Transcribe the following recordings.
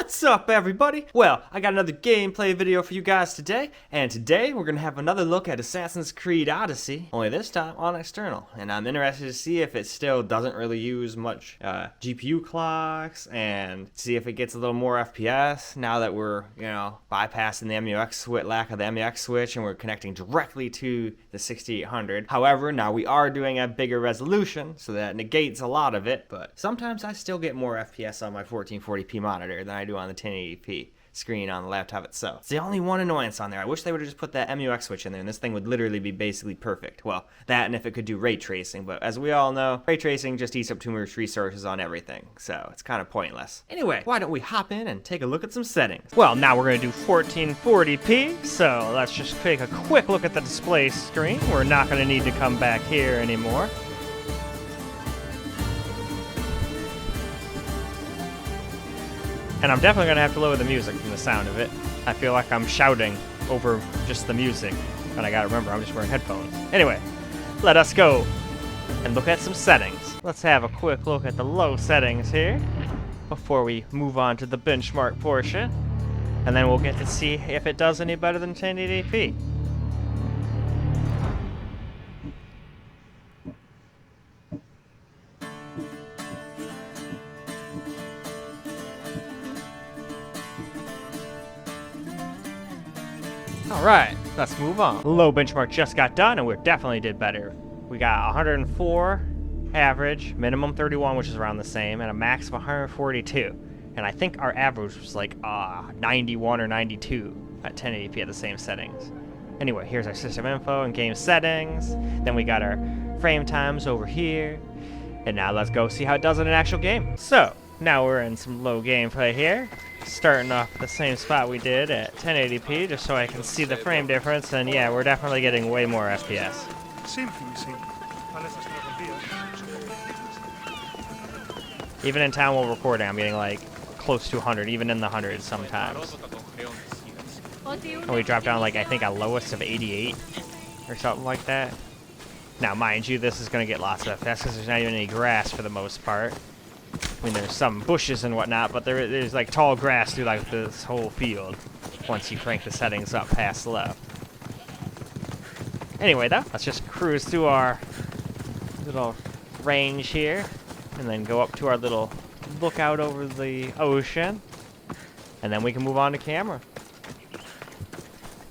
What's up, everybody? Well, I got another gameplay video for you guys today, and today we're gonna have another look at Assassins Creed Odyssey, only this time on external. And I'm interested to see if it still doesn't really use much GPU clocks, and see if it gets a little more FPS now that we're, bypassing the MUX switch, lack of the MUX switch, and we're connecting directly to the 6800. However, now we are doing a bigger resolution, so that negates a lot of it, but sometimes I still get more FPS on my 1440p monitor than I do on the 1080p screen on the laptop itself. It's the only one annoyance on there. I wish they would have just put that MUX switch in there, and this thing would literally be basically perfect. Well, that and if it could do ray tracing, but as we all know, ray tracing just eats up too much resources on everything, so it's kind of pointless. Anyway, why don't we hop in and take a look at some settings? Well, now we're going to do 1440p, so let's just take a quick look at the display screen. We're not going to need to come back here anymore. And I'm definitely going to have to lower the music from the sound of it. I feel like I'm shouting over just the music. But I gotta remember, I'm just wearing headphones. Anyway, let us go and look at some settings. Let's have a quick look at the low settings here before we move on to the benchmark portion. And then we'll get to see if it does any better than 1080p. Alright, let's move on. Low benchmark just got done, and we definitely did better. We got 104 average, minimum 31, which is around the same, and a max of 142. And I think our average was like 91 or 92 at 1080p at the same settings. Anyway, here's our system info and game settings. Then we got our frame times over here. And now let's go see how it does in an actual game. So, now we're in some low gameplay here. Starting off at the same spot we did at 1080p, just so I can see the frame difference, and yeah, we're definitely getting way more FPS. Even in town while recording, I'm getting like close to 100, even in the hundreds sometimes. And we dropped down like, I think, a lowest of 88 or something like that. Now, mind you, this is going to get lots of FPS because there's not even any grass for the most part. I mean, there's some bushes and whatnot, but there's like tall grass through like this whole field once you crank the settings up past low. Anyway, though, let's just cruise through our little range here and then go up to our little lookout over the ocean, and then we can move on to camera,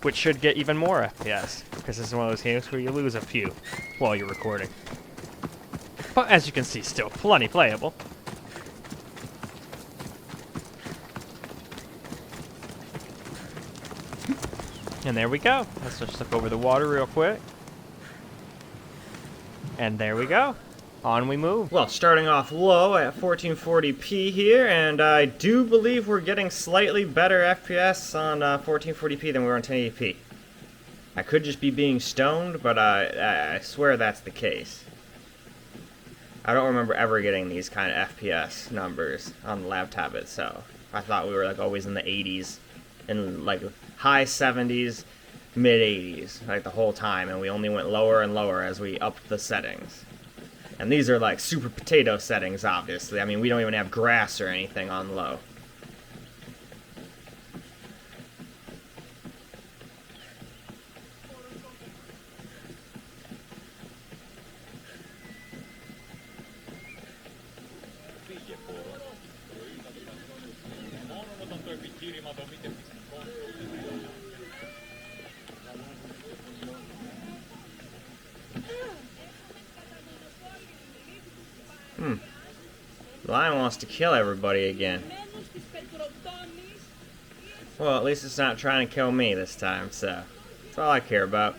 which should get even more FPS because this is one of those games where you lose a few while you're recording. But as you can see, still plenty playable. And there we go. Let's just look over the water real quick. And there we go. On we move. Well, starting off low at 1440p here, and I do believe we're getting slightly better FPS on 1440p than we were on 1080p. I could just be being stoned, but I swear that's the case. I don't remember ever getting these kind of FPS numbers on the laptop itself. I thought we were like always in the 80s and like high 70s, mid 80s, like the whole time, and we only went lower and lower as we upped the settings. And these are like super potato settings, obviously. I mean, we don't even have grass or anything on low. The lion wants to kill everybody again. Well, at least it's not trying to kill me this time, so that's all I care about.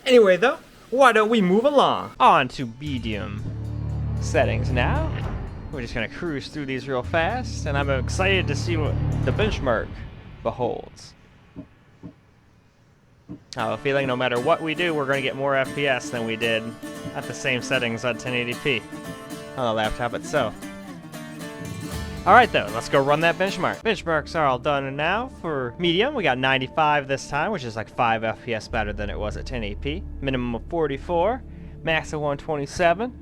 Anyway, though, why don't we move along? On to medium settings now. We're just going to cruise through these real fast, and I'm excited to see what the benchmark beholds. I have a feeling no matter what we do, we're going to get more FPS than we did at the same settings on 1080p on the laptop itself. Alright though, let's go run that benchmark. Benchmarks are all done now. For medium, we got 95 this time, which is like 5 FPS better than it was at 1080p. Minimum of 44, max of 127.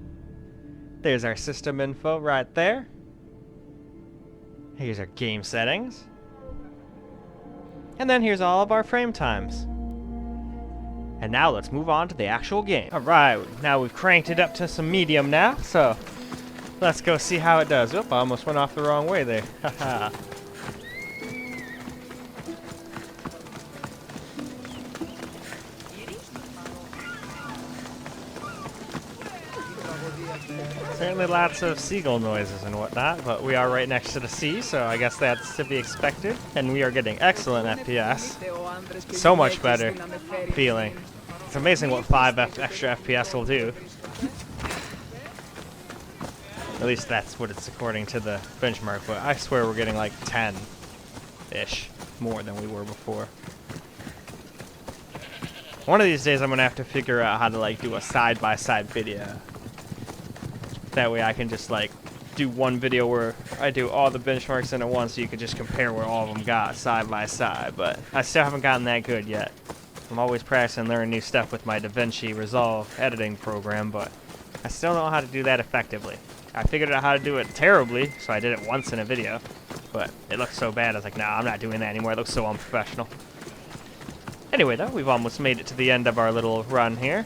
There's our system info right there. Here's our game settings. And then here's all of our frame times. And now let's move on to the actual game. Alright, now we've cranked it up to some medium now, so let's go see how it does. Oop, I almost went off the wrong way there. Haha. Certainly lots of seagull noises and whatnot, but we are right next to the sea, so I guess that's to be expected. And we are getting excellent FPS. So much better feeling. It's amazing what 5 extra FPS will do. At least that's what it's according to the benchmark, but I swear we're getting like 10-ish more than we were before. One of these days I'm gonna have to figure out how to like do a side-by-side video. That way I can just like do one video where I do all the benchmarks in at once, so you can just compare where all of them got side by side, but I still haven't gotten that good yet. I'm always practicing learning new stuff with my DaVinci Resolve editing program, but I still don't know how to do that effectively. I figured out how to do it terribly, so I did it once in a video, but it looked so bad I was like, nah, I'm not doing that anymore, it looks so unprofessional. Anyway though, we've almost made it to the end of our little run here.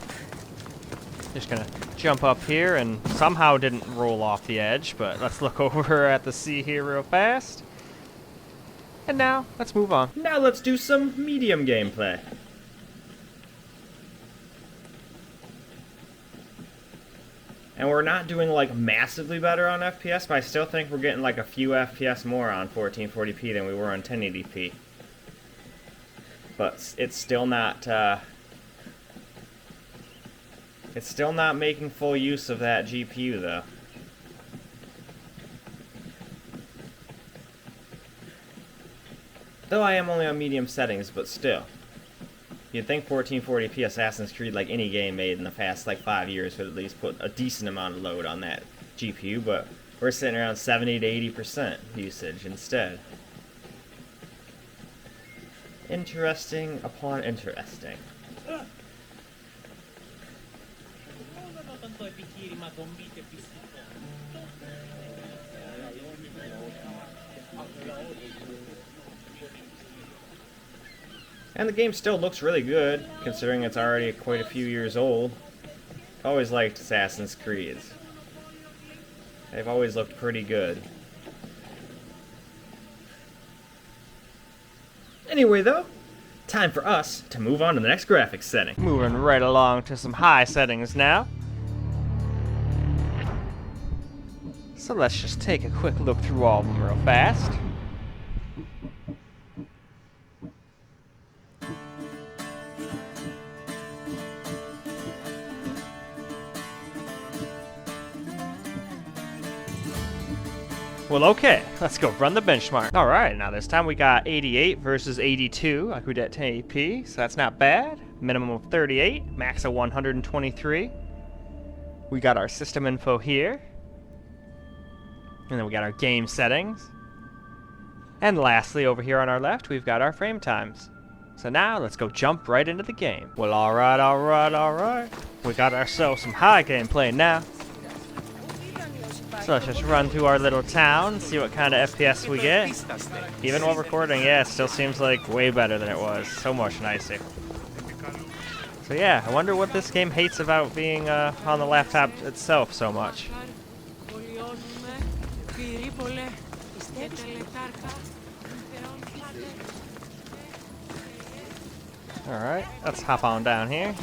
Just gonna jump up here and somehow didn't roll off the edge, but let's look over at the sea here real fast. And now, let's move on. Now let's do some medium gameplay. And we're not doing like massively better on FPS, but I still think we're getting like a few FPS more on 1440p than we were on 1080p. But it's still not making full use of that GPU though. Though I am only on medium settings, but still. You'd think 1440p Assassin's Creed, like any game made in the past like 5 years, would at least put a decent amount of load on that GPU, but we're sitting around 70 to 80% usage instead. Interesting upon interesting. And the game still looks really good, considering it's already quite a few years old. I've always liked Assassin's Creeds. They've always looked pretty good. Anyway though, time for us to move on to the next graphics setting. Moving right along to some high settings now. So let's just take a quick look through all of them real fast. Well, okay, let's go run the benchmark. All right, now this time we got 88 versus 82. I could at 1080p, so that's not bad. Minimum of 38, max of 123. We got our system info here. And then we got our game settings. And lastly, over here on our left, we've got our frame times. So now, let's go jump right into the game. Well, alright, alright, alright. We got ourselves some high gameplay now. So let's just run through our little town, see what kind of FPS we get. Even while recording, yeah, it still seems like way better than it was. So much nicer. So yeah, I wonder what this game hates about being on the laptop itself so much. Alright, let's hop on down here.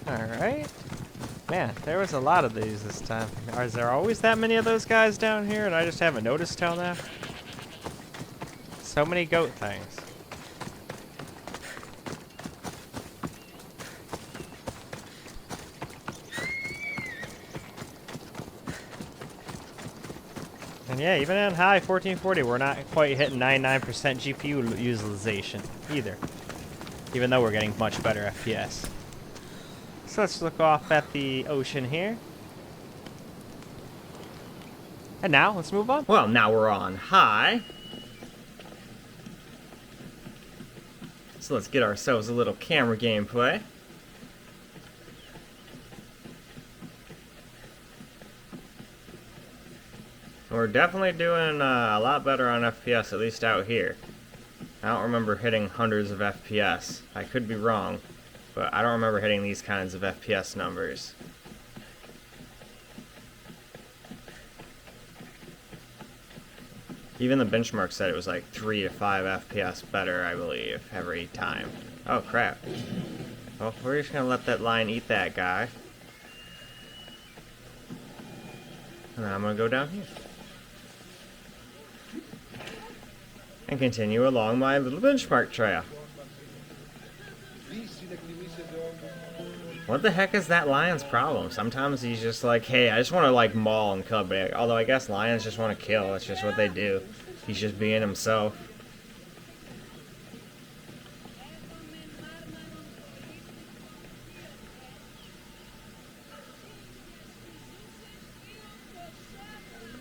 Alright. Man, there was a lot of these this time. Is there always that many of those guys down here and I just haven't noticed till now? So many goat things. And yeah, even on high 1440, we're not quite hitting 99% GPU utilization either. Even though we're getting much better FPS. So let's look off at the ocean here. And now, let's move on. Well, now we're on high. So let's get ourselves a little camera gameplay. We're definitely doing a lot better on FPS, at least out here. I don't remember hitting hundreds of FPS. I could be wrong, but I don't remember hitting these kinds of FPS numbers. Even the benchmark said it was like 3 to 5 FPS better, I believe, every time. Oh, crap. Well, we're just gonna let that line eat that guy. And I'm gonna go down here. And continue along my little benchmark trail. What the heck is that lion's problem? Sometimes he's just like, hey, I just want to like maul and kill everybody. Although I guess lions just want to kill. That's just what they do. He's just being himself.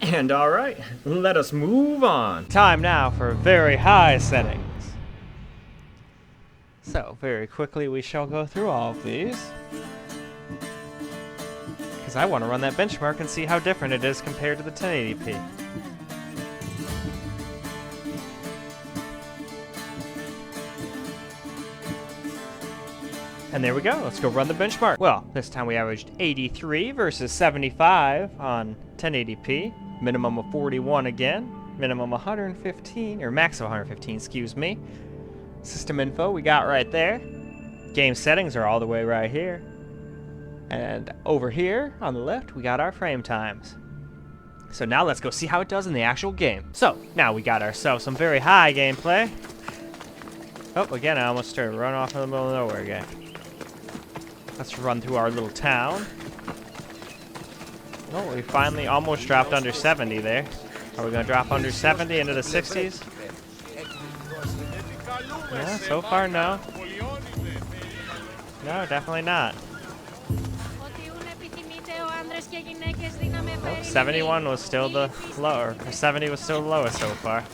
And alright, let us move on. Time now for very high settings. So, very quickly we shall go through all of these. Because I want to run that benchmark and see how different it is compared to the 1080p. And there we go, let's go run the benchmark. Well, this time we averaged 83 versus 75 on 1080p. Minimum of 41 again. Minimum 115, or max of 115, excuse me. System info we got right there. Game settings are all the way right here. And over here on the left we got our frame times. So now let's go see how it does in the actual game. So now we got ourselves some very high gameplay. Oh, again I almost started running off in the middle of nowhere again. Let's run through our little town. Oh, we finally almost dropped under 70 there. Are we gonna drop under 70 into the 60s? Yeah, so far no. No, definitely not. Oh, 71 was still the lower, or 70 was still the lowest so far.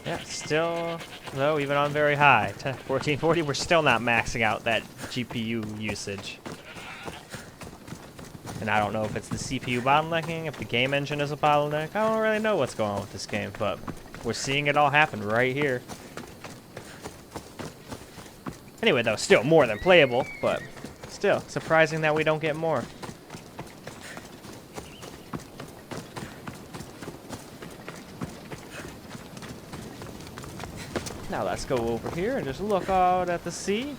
Yeah, still low, even on very high. 1440, we're still not maxing out that GPU usage. And I don't know if it's the CPU bottlenecking, if the game engine is a bottleneck. I don't really know what's going on with this game, but we're seeing it all happen right here. Anyway, though, still more than playable, but still surprising that we don't get more. Now let's go over here and just look out at the sea.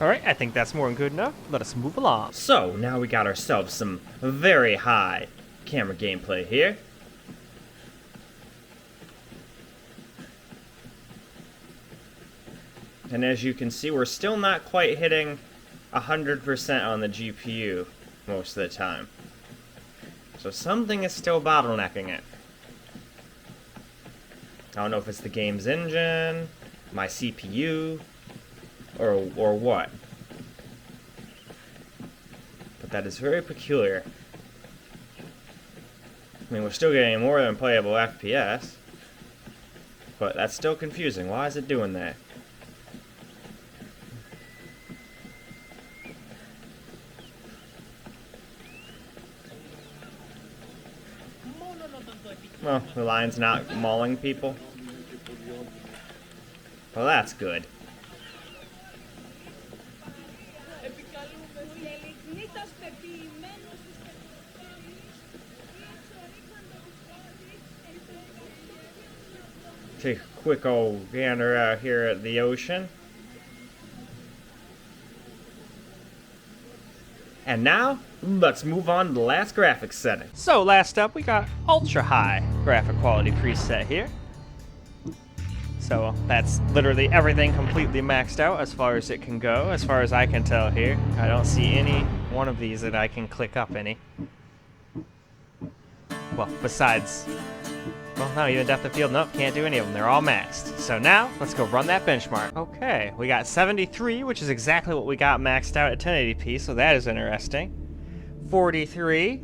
Alright, I think that's more than good enough. Let us move along. So, now we got ourselves some very high camera gameplay here. And as you can see, we're still not quite hitting 100% on the GPU most of the time. So something is still bottlenecking it. I don't know if it's the game's engine, my CPU, or what. But that is very peculiar. I mean, we're still getting more than playable FPS, but that's still confusing. Why is it doing that? Well, the lion's not mauling people. Well, that's good. Take a quick old gander out here at the ocean. And now, let's move on to the last graphics setting. So last up, we got ultra high graphic quality preset here. So that's literally everything completely maxed out as far as it can go, as far as I can tell here. I don't see any one of these that I can click up any. Well, besides Well, no, even depth of field, nope, can't do any of them. They're all maxed. So now, let's go run that benchmark. Okay, we got 73, which is exactly what we got maxed out at 1080p, so that is interesting. 43,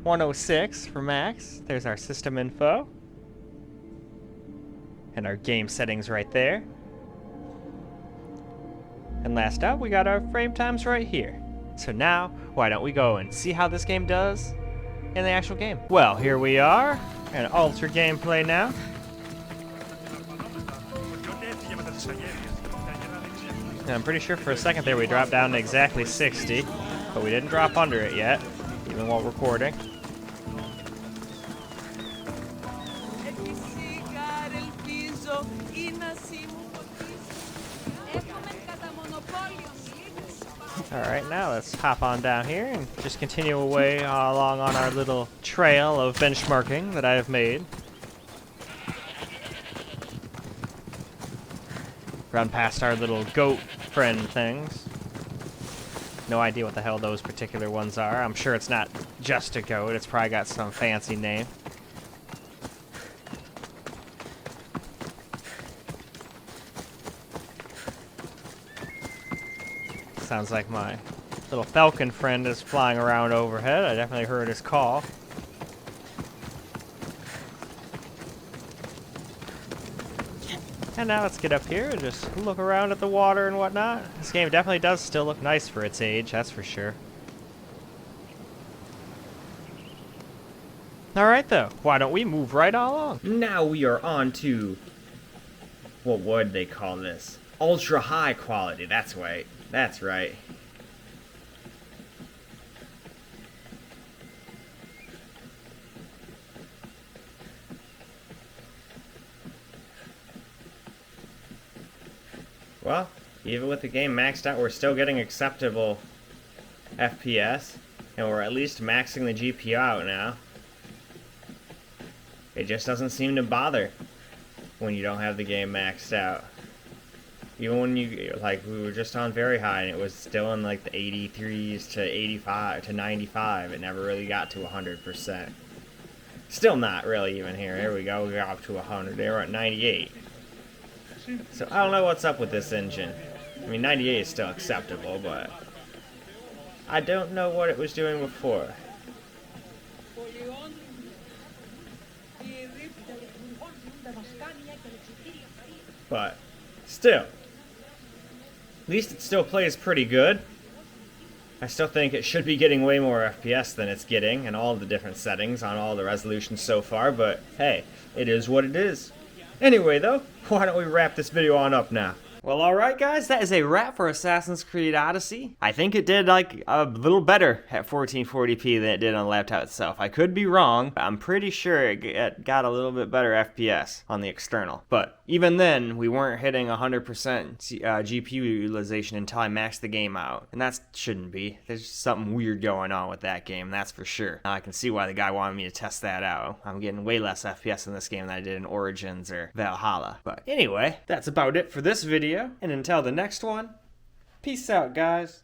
106 for max. There's our system info. And our game settings right there. And last up, we got our frame times right here. So now, why don't we go and see how this game does in the actual game? Well, here we are, in ultra gameplay now. And I'm pretty sure for a second there we dropped down to exactly 60, but we didn't drop under it yet, even while recording. Alright, now let's hop on down here and just continue away along on our little trail of benchmarking that I have made. Run past our little goat friend things. No idea what the hell those particular ones are. I'm sure it's not just a goat, it's probably got some fancy name. Sounds like my little falcon friend is flying around overhead. I definitely heard his call. And now let's get up here and just look around at the water and whatnot. This game definitely does still look nice for its age, that's for sure. Alright though, why don't we move right along? Now we are on to, what would they call this? Ultra high quality, that's right. That's right. Well, even with the game maxed out, we're still getting acceptable FPS, and we're at least maxing the GPU out now. It just doesn't seem to bother when you don't have the game maxed out. Even when you, like, we were just on very high and it was still in like the 83s to 85 to 95. It never really got to 100%. Still not really even here. Here we go. We got up to 100. They were at 98. So I don't know what's up with this engine. I mean, 98 is still acceptable, but I don't know what it was doing before. But still, at least it still plays pretty good. I still think it should be getting way more FPS than it's getting in all the different settings on all the resolutions so far, but hey, it is what it is. Anyway though, why don't we wrap this video on up now? Well, alright guys, that is a wrap for Assassin's Creed Odyssey. I think it did like a little better at 1440p than it did on the laptop itself. I could be wrong, but I'm pretty sure it got a little bit better FPS on the external. But even then, we weren't hitting 100% GPU utilization until I maxed the game out. And that shouldn't be. There's something weird going on with that game, that's for sure. Now I can see why the guy wanted me to test that out. I'm getting way less FPS in this game than I did in Origins or Valhalla. But anyway, that's about it for this video. And until the next one, peace out, guys.